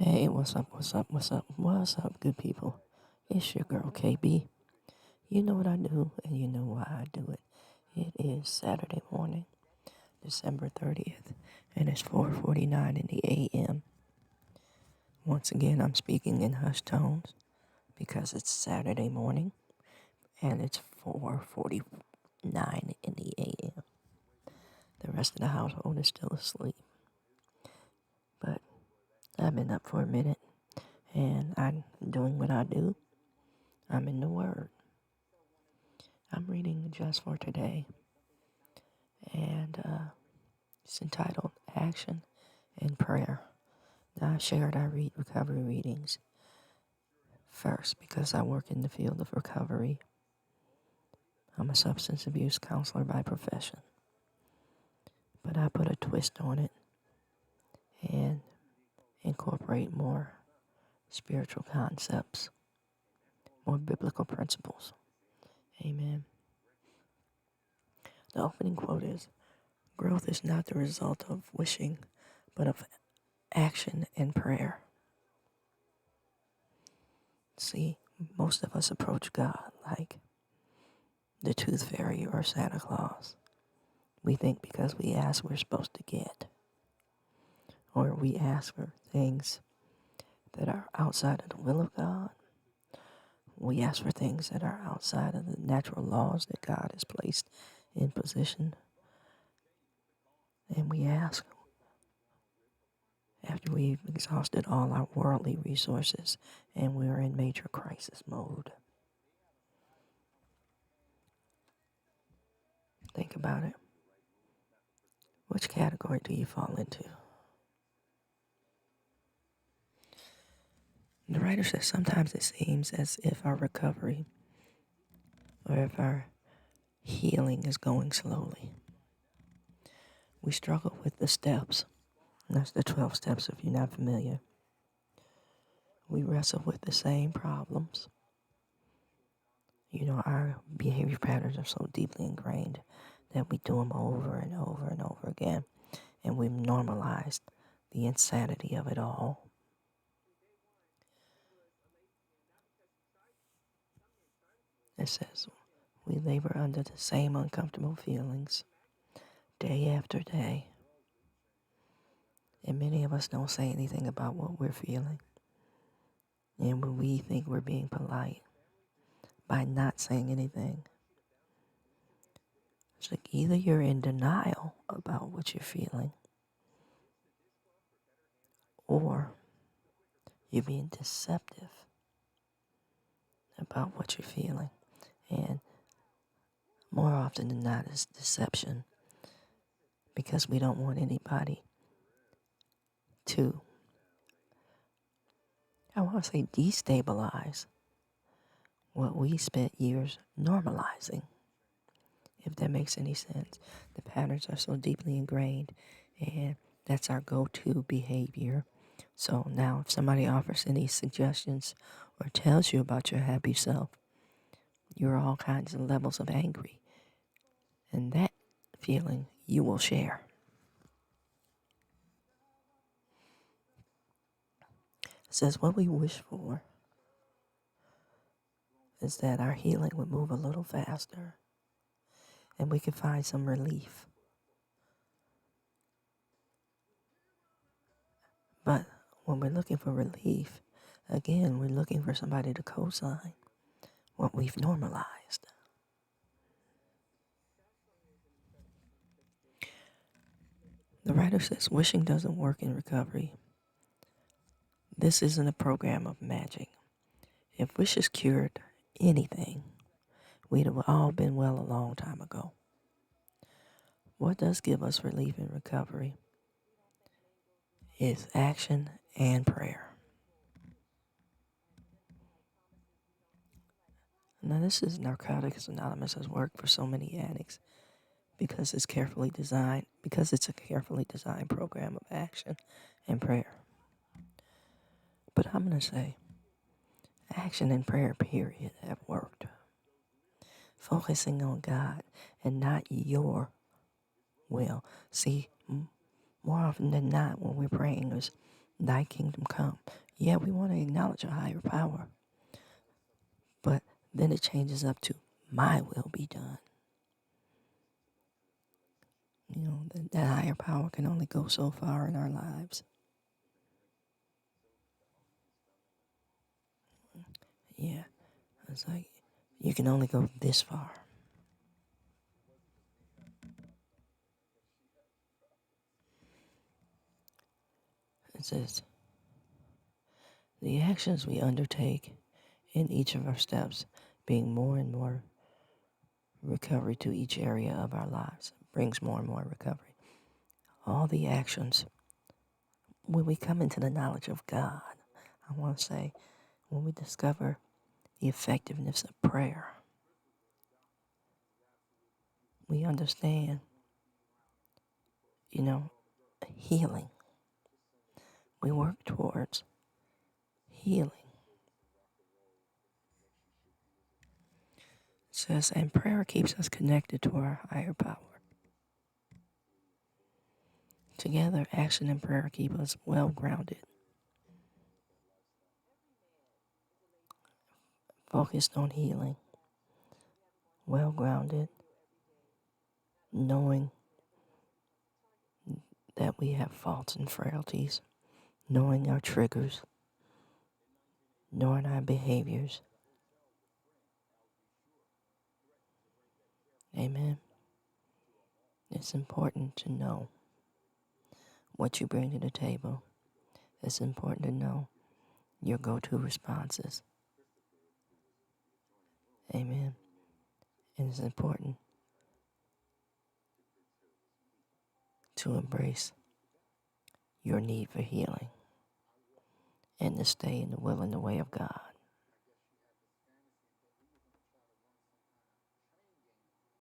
Hey, what's up, good people? It's your girl KB. You know what I do, and you know why I do it. It is Saturday morning, December 30th, and it's 4:49 in the a.m. Once again, I'm speaking in hushed tones because it's Saturday morning, and it's 4:49 in the a.m. The rest of the household is still asleep, but I've been up for a minute, and I'm doing what I do. I'm in the Word. I'm reading just for today, and it's entitled Action and Prayer. Now, I shared I read recovery readings first because I work in the field of recovery. I'm a substance abuse counselor by profession, but I put a twist on it and incorporate more spiritual concepts, more biblical principles. Amen. The opening quote is, "Growth is not the result of wishing, but of action and prayer." See, most of us approach God like the tooth fairy or Santa Claus. We think because we ask, we're supposed to get. Or we ask for things that are outside of the will of God. We ask for things that are outside of the natural laws that God has placed in position. And we ask after we've exhausted all our worldly resources and we're in major crisis mode. Think about it. Which category do you fall into? The writer says sometimes it seems as if our recovery or if our healing is going slowly. We struggle with the steps. That's the 12 steps if you're not familiar. We wrestle with the same problems. You know, our behavior patterns are so deeply ingrained that we do them over and over and over again. And we've normalized the insanity of it all. It says, we labor under the same uncomfortable feelings day after day. And many of us don't say anything about what we're feeling. And when we think we're being polite by not saying anything, it's like either you're in denial about what you're feeling or you're being deceptive about what you're feeling. And more often than not, it's deception because we don't want anybody to, I want to say, destabilize what we spent years normalizing, if that makes any sense. The patterns are so deeply ingrained, and that's our go-to behavior. So now if somebody offers any suggestions or tells you about your happy self, you're all kinds of levels of angry. And that feeling you will share. It says what we wish for is that our healing would move a little faster and we could find some relief. But when we're looking for relief, again, we're looking for somebody to co-sign what we've normalized. The writer says wishing doesn't work in recovery. This isn't a program of magic. If wishes cured anything, we'd have all been well a long time ago. What does give us relief in recovery is action and prayer. Now, this is Narcotics Anonymous has worked for so many addicts because it's a carefully designed program of action and prayer. But I'm going to say action and prayer, period, have worked. Focusing on God and not your will. See, more often than not, when we're praying, there's Thy kingdom come. Yeah, we want to acknowledge a higher power, but then it changes up to my will be done. You know, that higher power can only go so far in our lives. Yeah, it's like you can only go this far. It says, the actions we undertake in each of our steps being more and more recovery to each area of our lives brings more and more recovery. All the actions, when we come into the knowledge of God, I want to say, when we discover the effectiveness of prayer, we understand, healing. We work towards healing. It says, and prayer keeps us connected to our higher power. Together, action and prayer keep us well grounded, focused on healing, well grounded, knowing that we have faults and frailties, knowing our triggers, knowing our behaviors. Amen. It's important to know what you bring to the table. It's important to know your go-to responses. Amen. And it's important to embrace your need for healing and to stay in the will and the way of God.